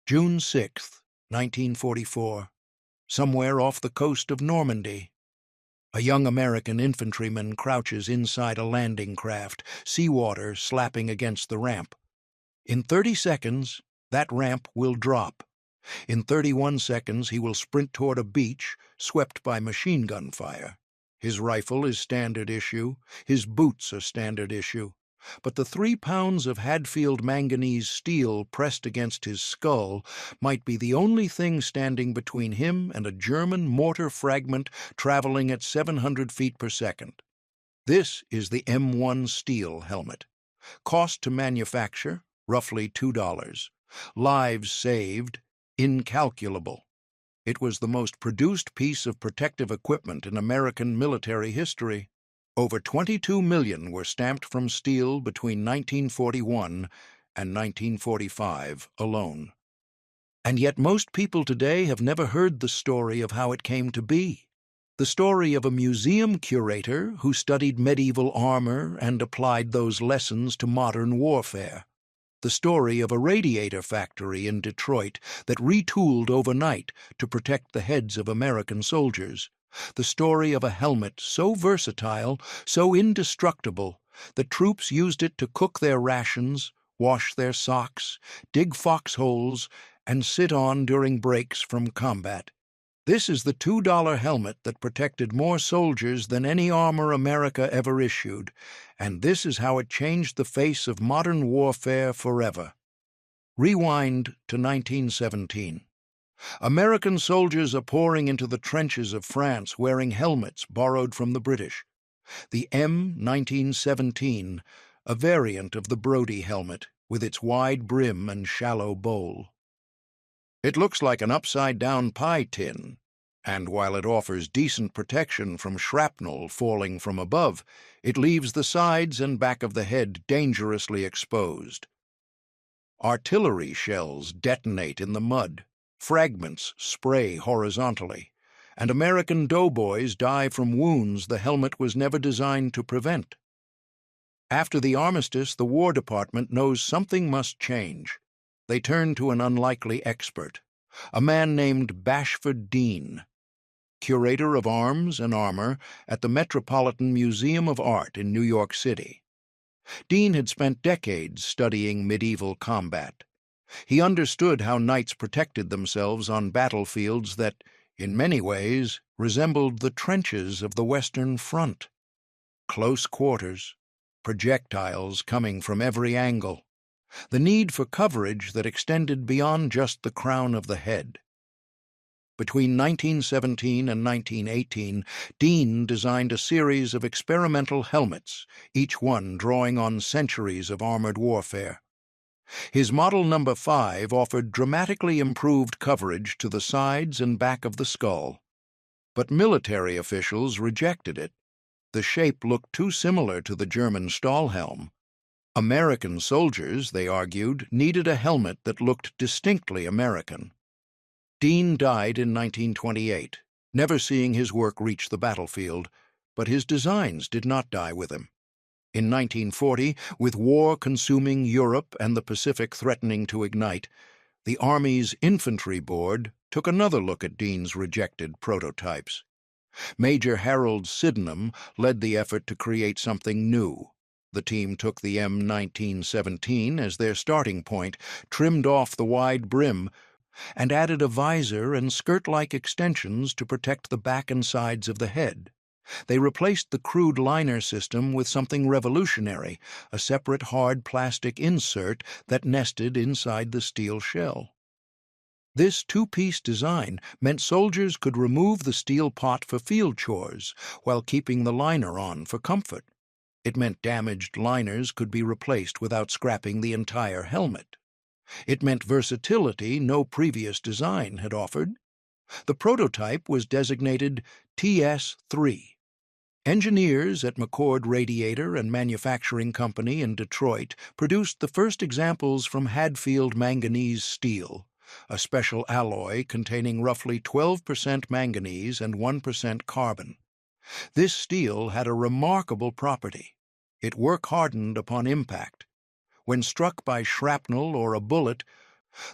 June 6, 1944, somewhere off the coast of Normandy. A young American infantryman crouches inside a landing craft, seawater slapping against the ramp. In 30 seconds, that ramp will drop. In 31 seconds, he will sprint toward a beach swept by machine gun fire. His rifle is standard issue, his boots are standard issue, but the 3 pounds of Hadfield manganese steel pressed against his skull might be the only thing standing between him and a German mortar fragment traveling at 700 feet per second. This is the M1 steel helmet. Cost to manufacture, roughly $2. Lives saved, incalculable. It was the most produced piece of protective equipment in American military history. Over 22 million were stamped from steel between 1941 and 1945 alone. And yet most people today have never heard the story of how it came to be. The story of a museum curator who studied medieval armor and applied those lessons to modern warfare. The story of a radiator factory in Detroit that retooled overnight to protect the heads of American soldiers. The story of a helmet so versatile, so indestructible, that troops used it to cook their rations, wash their socks, dig foxholes, and sit on during breaks from combat. This is the $2 helmet that protected more soldiers than any armor America ever issued, and this is how it changed the face of modern warfare forever. Rewind to 1917. American soldiers are pouring into the trenches of France wearing helmets borrowed from the British. The M1917, a variant of the Brodie helmet, with its wide brim and shallow bowl. It looks like an upside-down pie tin, and while it offers decent protection from shrapnel falling from above, it leaves the sides and back of the head dangerously exposed. Artillery shells detonate in the mud, fragments spray horizontally, and American doughboys die from wounds the helmet was never designed to prevent. After the armistice, the War Department knows something must change. They turn to an unlikely expert, a man named Bashford Dean, curator of arms and armor at the Metropolitan Museum of Art in New York City. Dean had spent decades studying medieval combat. He understood how knights protected themselves on battlefields that, in many ways, resembled the trenches of the Western Front. Close quarters, projectiles coming from every angle, the need for coverage that extended beyond just the crown of the head. Between 1917 and 1918, Dean designed a series of experimental helmets, each one drawing on centuries of armored warfare. His model number 5 offered dramatically improved coverage to the sides and back of the skull. But military officials rejected it. The shape looked too similar to the German Stahlhelm. American soldiers, they argued, needed a helmet that looked distinctly American. Dean died in 1928, never seeing his work reach the battlefield, but his designs did not die with him. In 1940, with war consuming Europe and the Pacific threatening to ignite, the Army's Infantry Board took another look at Dean's rejected prototypes. Major Harold Sydenham led the effort to create something new. The team took the M1917 as their starting point, trimmed off the wide brim, and added a visor and skirt-like extensions to protect the back and sides of the head. They replaced the crude liner system with something revolutionary, a separate hard plastic insert that nested inside the steel shell. This two-piece design meant soldiers could remove the steel pot for field chores while keeping the liner on for comfort. It meant damaged liners could be replaced without scrapping the entire helmet. It meant versatility no previous design had offered. The prototype was designated TS-3. Engineers at McCord Radiator and Manufacturing Company in Detroit produced the first examples from Hadfield manganese steel, a special alloy containing roughly 12% manganese and 1% carbon. This steel had a remarkable property. It work-hardened upon impact. When struck by shrapnel or a bullet,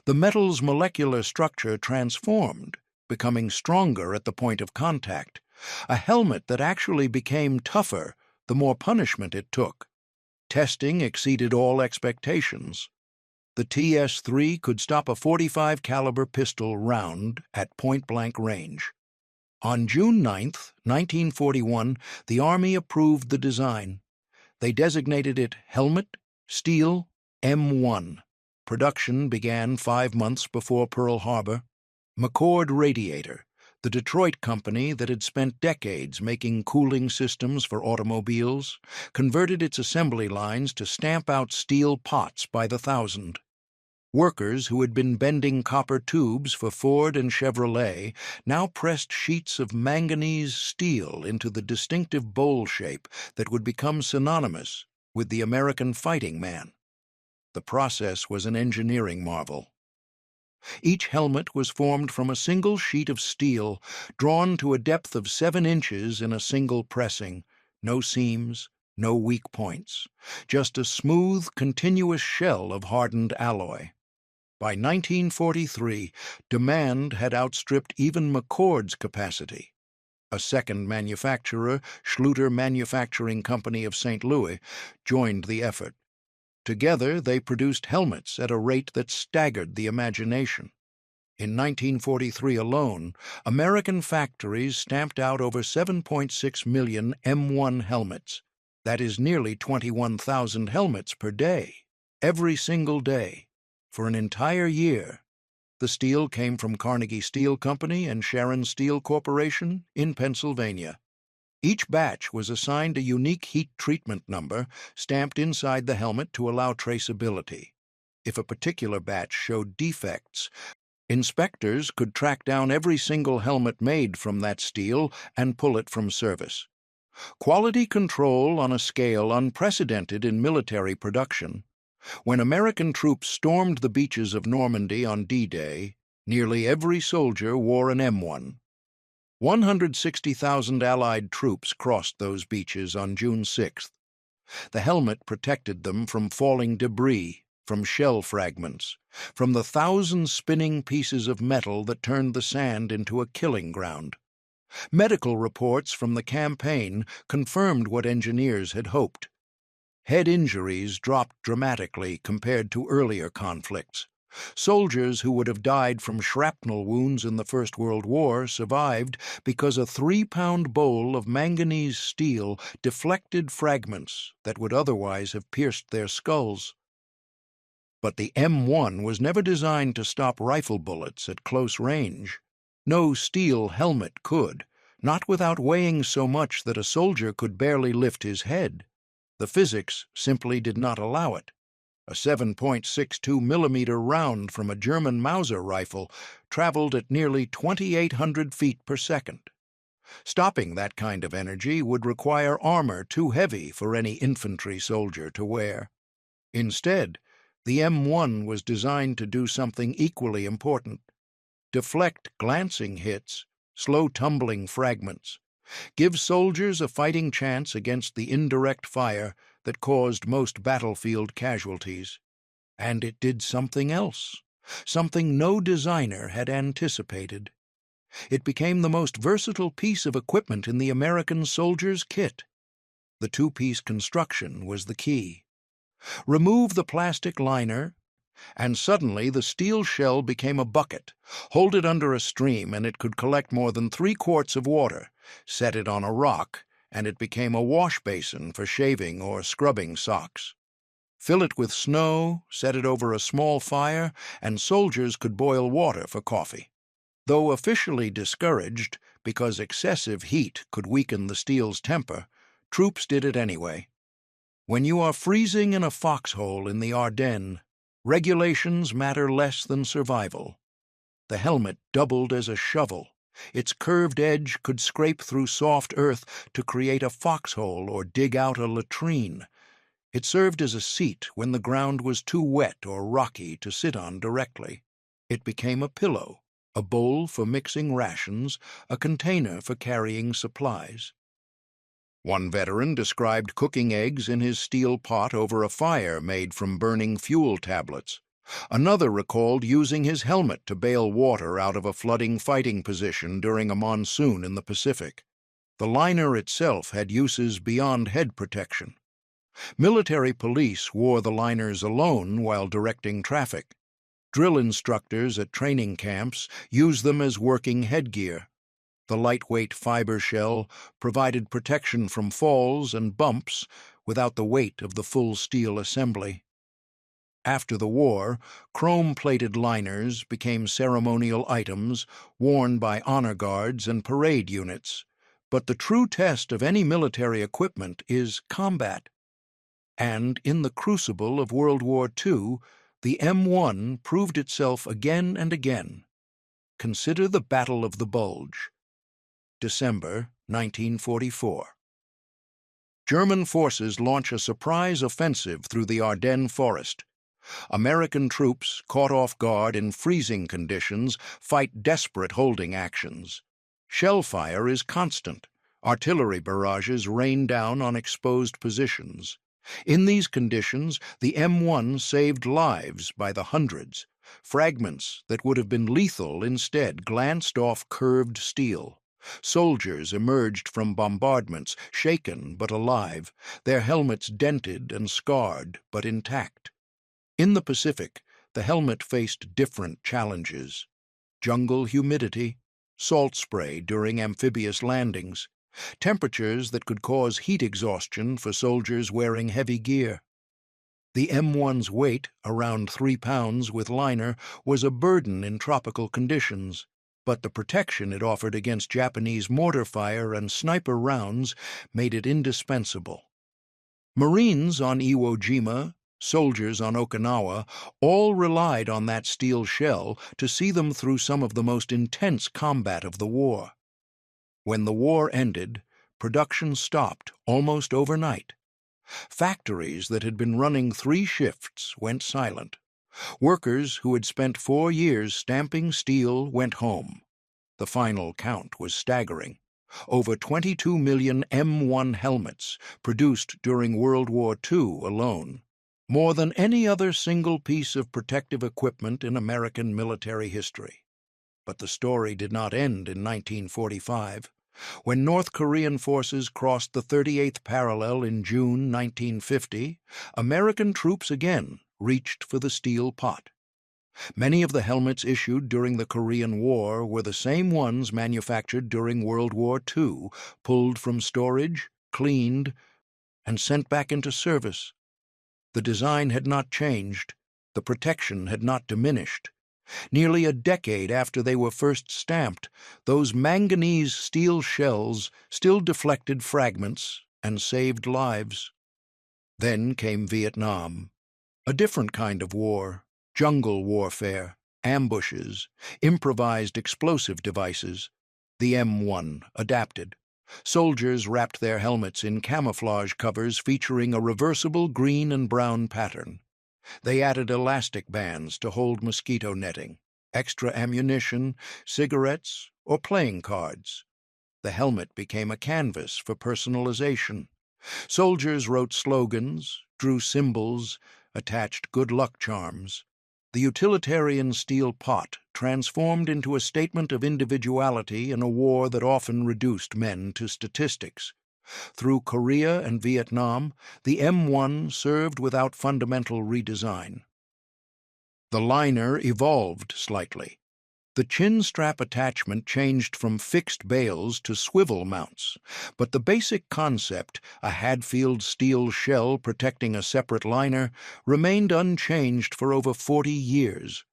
The metal's molecular structure transformed, becoming stronger at the point of contact, a helmet that actually became tougher the more punishment it took. Testing exceeded all expectations. The TS-3 could stop a .45 caliber pistol round at point-blank range. On June 9, 1941, the Army approved the design. They designated it Helmet Steel M1. Production began 5 months before Pearl Harbor. McCord Radiator, the Detroit company that had spent decades making cooling systems for automobiles, converted its assembly lines to stamp out steel pots by the thousand. Workers who had been bending copper tubes for Ford and Chevrolet now pressed sheets of manganese steel into the distinctive bowl shape that would become synonymous with the American fighting man. The process was an engineering marvel. Each helmet was formed from a single sheet of steel drawn to a depth of 7 inches in a single pressing, no seams, no weak points, just a smooth, continuous shell of hardened alloy. By 1943, demand had outstripped even McCord's capacity. A second manufacturer, Schluter Manufacturing Company of St. Louis, joined the effort. Together, they produced helmets at a rate that staggered the imagination. In 1943 alone, American factories stamped out over 7.6 million M1 helmets. That is nearly 21,000 helmets per day, every single day, for an entire year. The steel came from Carnegie Steel Company and Sharon Steel Corporation in Pennsylvania. Each batch was assigned a unique heat treatment number stamped inside the helmet to allow traceability. If a particular batch showed defects, inspectors could track down every single helmet made from that steel and pull it from service. Quality control on a scale unprecedented in military production. When American troops stormed the beaches of Normandy on D-Day, nearly every soldier wore an M1. 160,000 Allied troops crossed those beaches on June 6th. The helmet protected them from falling debris, from shell fragments, from the thousand spinning pieces of metal that turned the sand into a killing ground. Medical reports from the campaign confirmed what engineers had hoped. Head injuries dropped dramatically compared to earlier conflicts. Soldiers who would have died from shrapnel wounds in the First World War survived because a 3-pound bowl of manganese steel deflected fragments that would otherwise have pierced their skulls. But the M1 was never designed to stop rifle bullets at close range. No steel helmet could, not without weighing so much that a soldier could barely lift his head. The physics simply did not allow it. A 7.62 millimeter round from a German Mauser rifle traveled at nearly 2,800 feet per second. Stopping that kind of energy would require armor too heavy for any infantry soldier to wear. Instead, the M1 was designed to do something equally important: deflect glancing hits, slow tumbling fragments, give soldiers a fighting chance against the indirect fire that caused most battlefield casualties. And it did something else, something no designer had anticipated. It became the most versatile piece of equipment in the American soldier's kit. The 2-piece construction was the key. Remove the plastic liner, and suddenly the steel shell became a bucket. Hold it under a stream, and it could collect more than 3 quarts of water. Set it on a rock, and it became a wash basin for shaving or scrubbing socks. Fill it with snow, set it over a small fire, and soldiers could boil water for coffee. Though officially discouraged because excessive heat could weaken the steel's temper, troops did it anyway. When you are freezing in a foxhole in the Ardennes, regulations matter less than survival. The helmet doubled as a shovel. Its curved edge could scrape through soft earth to create a foxhole or dig out a latrine. It served as a seat when the ground was too wet or rocky to sit on directly. It became a pillow, a bowl for mixing rations, a container for carrying supplies. One veteran described cooking eggs in his steel pot over a fire made from burning fuel tablets. Another recalled using his helmet to bail water out of a flooding fighting position during a monsoon in the Pacific. The liner itself had uses beyond head protection. Military police wore the liners alone while directing traffic. Drill instructors at training camps used them as working headgear. The lightweight fiber shell provided protection from falls and bumps without the weight of the full steel assembly. After the war, chrome-plated liners became ceremonial items worn by honor guards and parade units. But the true test of any military equipment is combat. And in the crucible of World War II, the M1 proved itself again and again. Consider the Battle of the Bulge. December 1944. German forces launch a surprise offensive through the Ardennes forest. American troops, caught off guard in freezing conditions, fight desperate holding actions. Shell fire is constant. Artillery barrages rain down on exposed positions. In these conditions, the M1 saved lives by the hundreds. Fragments that would have been lethal instead glanced off curved steel. Soldiers emerged from bombardments, shaken but alive, their helmets dented and scarred but intact. In the Pacific, the helmet faced different challenges: jungle humidity, salt spray during amphibious landings, temperatures that could cause heat exhaustion for soldiers wearing heavy gear. The M1's weight, around 3 pounds with liner, was a burden in tropical conditions, but the protection it offered against Japanese mortar fire and sniper rounds made it indispensable. Marines on Iwo Jima, soldiers on Okinawa, all relied on that steel shell to see them through some of the most intense combat of the war. When the war ended, production stopped almost overnight. Factories that had been running 3 shifts went silent. Workers who had spent 4 years stamping steel went home. The final count was staggering. Over 22 million M1 helmets produced during World War II alone. More than any other single piece of protective equipment in American military history. But the story did not end in 1945. When North Korean forces crossed the 38th parallel in June 1950, American troops again reached for the steel pot. Many of the helmets issued during the Korean War were the same ones manufactured during World War II, pulled from storage, cleaned, and sent back into service. The design had not changed, the protection had not diminished. Nearly a decade after they were first stamped, those manganese steel shells still deflected fragments and saved lives. Then came Vietnam, a different kind of war, jungle warfare, ambushes, improvised explosive devices. The M1 adapted. Soldiers wrapped their helmets in camouflage covers featuring a reversible green and brown pattern. They added elastic bands to hold mosquito netting, extra ammunition, cigarettes, or playing cards. The helmet became a canvas for personalization. Soldiers wrote slogans, drew symbols, attached good luck charms. The utilitarian steel pot transformed into a statement of individuality in a war that often reduced men to statistics. Through Korea and Vietnam, the M1 served without fundamental redesign. The liner evolved slightly. The chin strap attachment changed from fixed bales to swivel mounts, but the basic concept, a Hadfield steel shell protecting a separate liner, remained unchanged for over 40 years.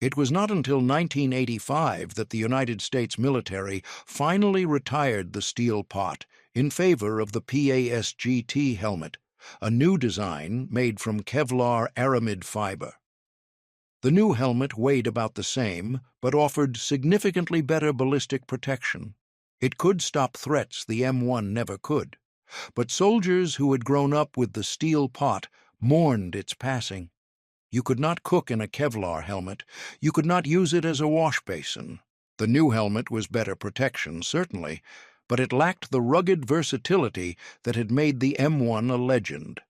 It was not until 1985 that the United States military finally retired the steel pot in favor of the PASGT helmet, a new design made from Kevlar aramid fiber. The new helmet weighed about the same, but offered significantly better ballistic protection. It could stop threats the M1 never could, but soldiers who had grown up with the steel pot mourned its passing. You could not cook in a Kevlar helmet. You could not use it as a wash basin. The new helmet was better protection, certainly, but it lacked the rugged versatility that had made the M1 a legend.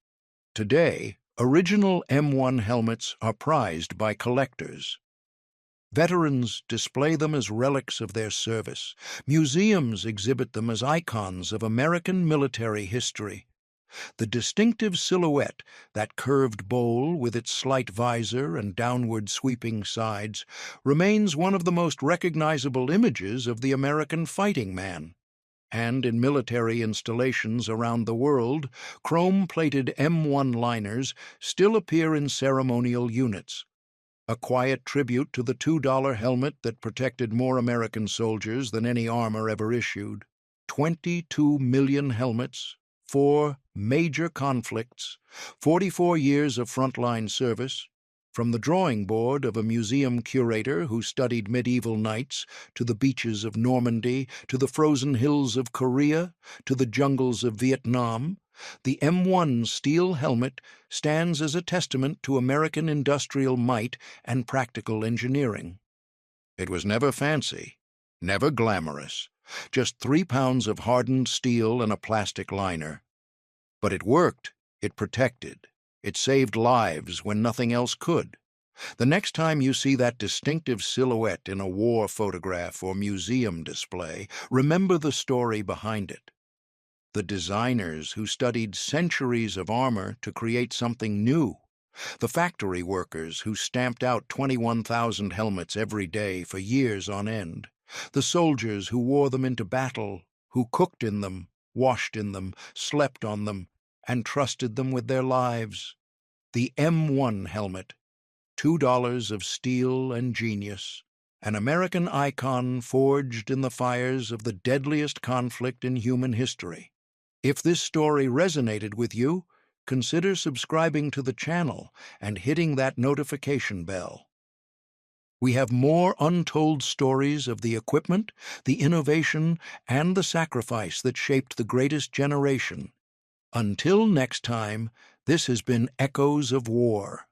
Today, Original M1 helmets are prized by collectors. Veterans display them as relics of their service. Museums exhibit them as icons of American military history. The distinctive silhouette, that curved bowl with its slight visor and downward sweeping sides, remains one of the most recognizable images of the American fighting man. And in military installations around the world, chrome-plated M1 liners still appear in ceremonial units. A quiet tribute to the $2 helmet that protected more American soldiers than any armor ever issued. 22 million helmets, 4 major conflicts, 44 years of frontline service. From the drawing board of a museum curator who studied medieval knights, to the beaches of Normandy, to the frozen hills of Korea, to the jungles of Vietnam, the M1 steel helmet stands as a testament to American industrial might and practical engineering. It was never fancy, never glamorous, just 3 pounds of hardened steel and a plastic liner. But it worked, it protected, it saved lives when nothing else could. The next time you see that distinctive silhouette in a war photograph or museum display, remember the story behind it. The designers who studied centuries of armor to create something new. The factory workers who stamped out 21,000 helmets every day for years on end. The soldiers who wore them into battle, who cooked in them, washed in them, slept on them, and trusted them with their lives. The M1 helmet, $2 of steel and genius, an American icon forged in the fires of the deadliest conflict in human history. If this story resonated with you, consider subscribing to the channel and hitting that notification bell. We have more untold stories of the equipment, the innovation, and the sacrifice that shaped the greatest generation. Until next time, this has been Echoes of War.